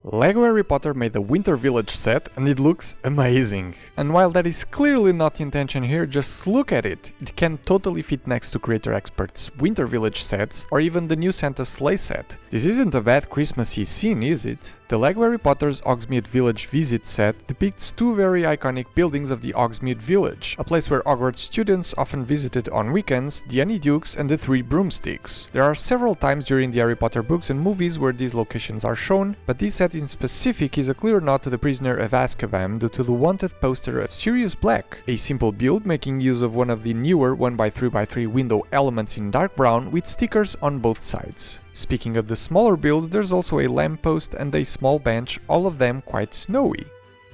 LEGO Harry Potter made the Winter Village set and it looks amazing. And while that is clearly not the intention here, just look at it. It can totally fit next to Creator Expert's Winter Village sets or even the new Santa sleigh set. This isn't a bad Christmassy scene, is it? The LEGO Harry Potter's Hogsmeade Village Visit set depicts two very iconic buildings of the Hogsmeade Village, a place where Hogwarts students often visited on weekends, the Honeydukes and the Three Broomsticks. There are several times during the Harry Potter books and movies where these locations are shown, but this set in specific is a clear nod to the Prisoner of Azkaban due to the wanted poster of Sirius Black, a simple build making use of one of the newer 1x3x3 window elements in dark brown with stickers on both sides. Speaking of the smaller builds, there's also a lamppost and a small bench, all of them quite snowy.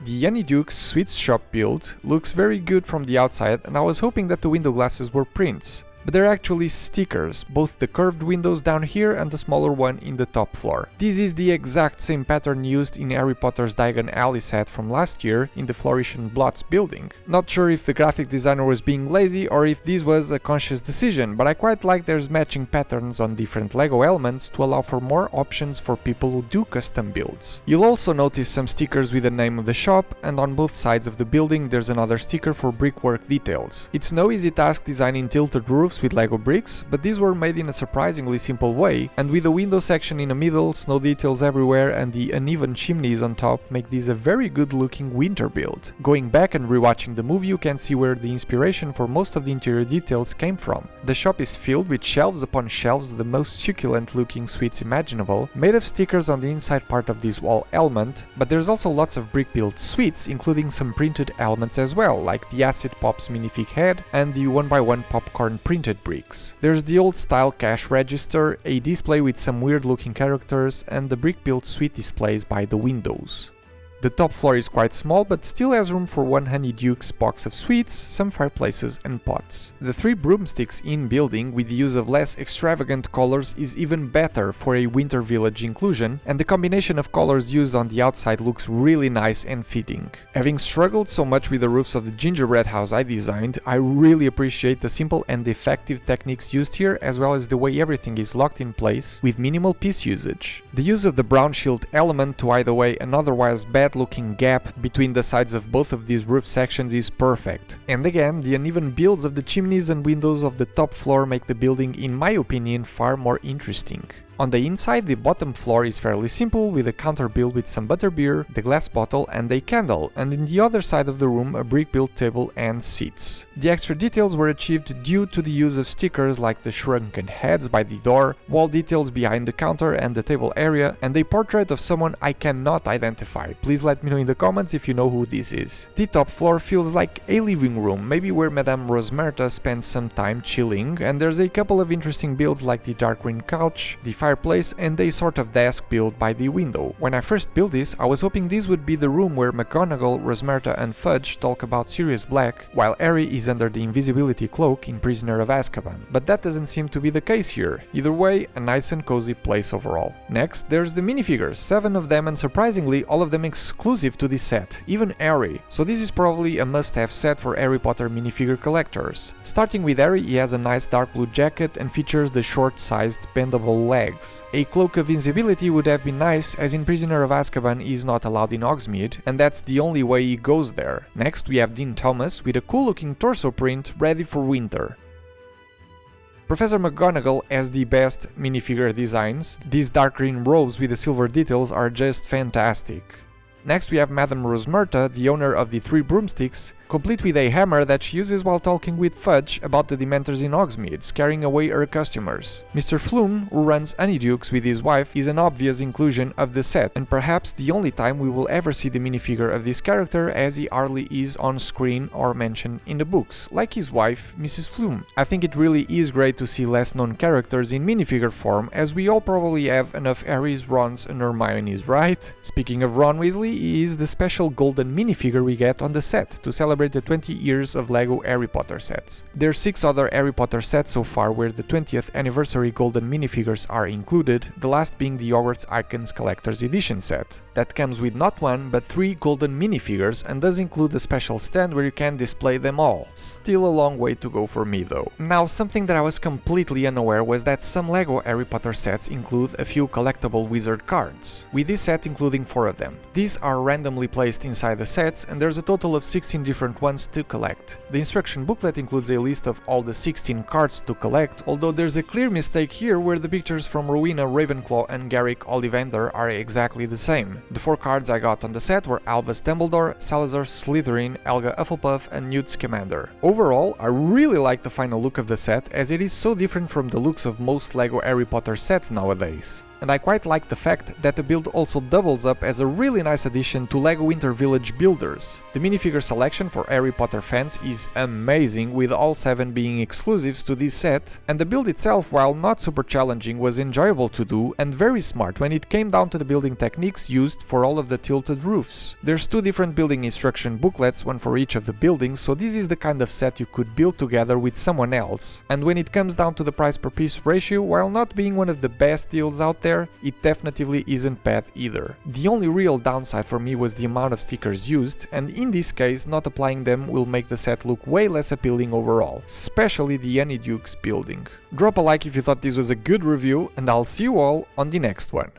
The Honeydukes Sweets Shop build looks very good from the outside, and I was hoping that the window glasses were prints. But they're actually stickers, both the curved windows down here and the smaller one in the top floor. This is the exact same pattern used in Harry Potter's Diagon Alley set from last year in the Flourish and Blots building. Not sure if the graphic designer was being lazy or if this was a conscious decision, but I quite like there's matching patterns on different LEGO elements to allow for more options for people who do custom builds. You'll also notice some stickers with the name of the shop, and on both sides of the building there's another sticker for brickwork details. It's no easy task designing tilted roofs with LEGO bricks, but these were made in a surprisingly simple way, and with the window section in the middle, snow details everywhere and the uneven chimneys on top make this a very good looking winter build. Going back and rewatching the movie, you can see where the inspiration for most of the interior details came from. The shop is filled with shelves upon shelves of the most succulent looking sweets imaginable, made of stickers on the inside part of this wall element, but there's also lots of brick built sweets, including some printed elements as well, like the Acid Pops minifig head and the 1x1 popcorn printed bricks. There's the old style cash register, a display with some weird looking characters, and the brick built sweet displays by the windows. The top floor is quite small, but still has room for one Honeydukes box of sweets, some fireplaces and pots. The Three Broomsticks in building with the use of less extravagant colors is even better for a Winter Village inclusion, and the combination of colors used on the outside looks really nice and fitting. Having struggled so much with the roofs of the gingerbread house I designed, I really appreciate the simple and effective techniques used here, as well as the way everything is locked in place with minimal piece usage. The use of the brown shield element to hide away an otherwise bad looking gap between the sides of both of these roof sections is perfect. And again, the uneven builds of the chimneys and windows of the top floor make the building, in my opinion, far more interesting. On the inside, the bottom floor is fairly simple, with a counter build with some butterbeer, the glass bottle and a candle, and in the other side of the room a brick-built table and seats. The extra details were achieved due to the use of stickers like the shrunken heads by the door, wall details behind the counter and the table area, and a portrait of someone I cannot identify. Please let me know in the comments if you know who this is. The top floor feels like a living room, maybe where Madame Rosmerta spends some time chilling, and there's a couple of interesting builds like the dark green couch, the fireplace and a sort of desk built by the window. When I first built this, I was hoping this would be the room where McGonagall, Rosmerta and Fudge talk about Sirius Black, while Harry is under the invisibility cloak in Prisoner of Azkaban. But that doesn't seem to be the case here. Either way, a nice and cozy place overall. Next, there's the minifigures, 7 of them, and surprisingly all of them exclusive to this set, even Harry. So this is probably a must-have set for Harry Potter minifigure collectors. Starting with Harry, he has a nice dark blue jacket and features the short-sized bendable legs. A cloak of invisibility would have been nice, as in Prisoner of Azkaban he is not allowed in Hogsmeade, and that's the only way he goes there. Next we have Dean Thomas with a cool looking torso print ready for winter. Professor McGonagall has the best minifigure designs. These dark green robes with the silver details are just fantastic. Next we have Madame Rosmerta, the owner of the Three Broomsticks, complete with a hammer that she uses while talking with Fudge about the Dementors in Hogsmeade, scaring away her customers. Mr. Flume, who runs Honeydukes with his wife, is an obvious inclusion of the set, and perhaps the only time we will ever see the minifigure of this character, as he hardly is on screen or mentioned in the books, like his wife, Mrs. Flume. I think it really is great to see less known characters in minifigure form, as we all probably have enough Harrys, Rons and Hermiones, right? Speaking of Ron Weasley, key is the special golden minifigure we get on the set to celebrate the 20 years of LEGO Harry Potter sets. There are 6 other Harry Potter sets so far where the 20th anniversary golden minifigures are included, the last being the Hogwarts Icons Collector's Edition set. That comes with not 1 but 3 golden minifigures and does include a special stand where you can display them all. Still a long way to go for me though. Now, something that I was completely unaware was that some LEGO Harry Potter sets include a few collectible wizard cards, with this set including 4 of them. These are randomly placed inside the sets and there's a total of 16 different ones to collect. The instruction booklet includes a list of all the 16 cards to collect, although there's a clear mistake here where the pictures from Rowena Ravenclaw and Garrick Ollivander are exactly the same. The 4 cards I got on the set were Albus Dumbledore, Salazar Slytherin, Helga Hufflepuff and Newt Scamander. Overall, I really like the final look of the set as it is so different from the looks of most LEGO Harry Potter sets nowadays. And I quite like the fact that the build also doubles up as a really nice addition to LEGO Winter Village builders. The minifigure selection for Harry Potter fans is amazing, with all 7 being exclusives to this set, and the build itself, while not super challenging, was enjoyable to do and very smart when it came down to the building techniques used for all of the tilted roofs. There's 2 different building instruction booklets, one for each of the buildings, so this is the kind of set you could build together with someone else. And when it comes down to the price per piece ratio, while not being one of the best deals out there, it definitely isn't bad either. The only real downside for me was the amount of stickers used, and in this case not applying them will make the set look way less appealing overall, especially the Honeydukes building. Drop a like if you thought this was a good review, and I'll see you all on the next one.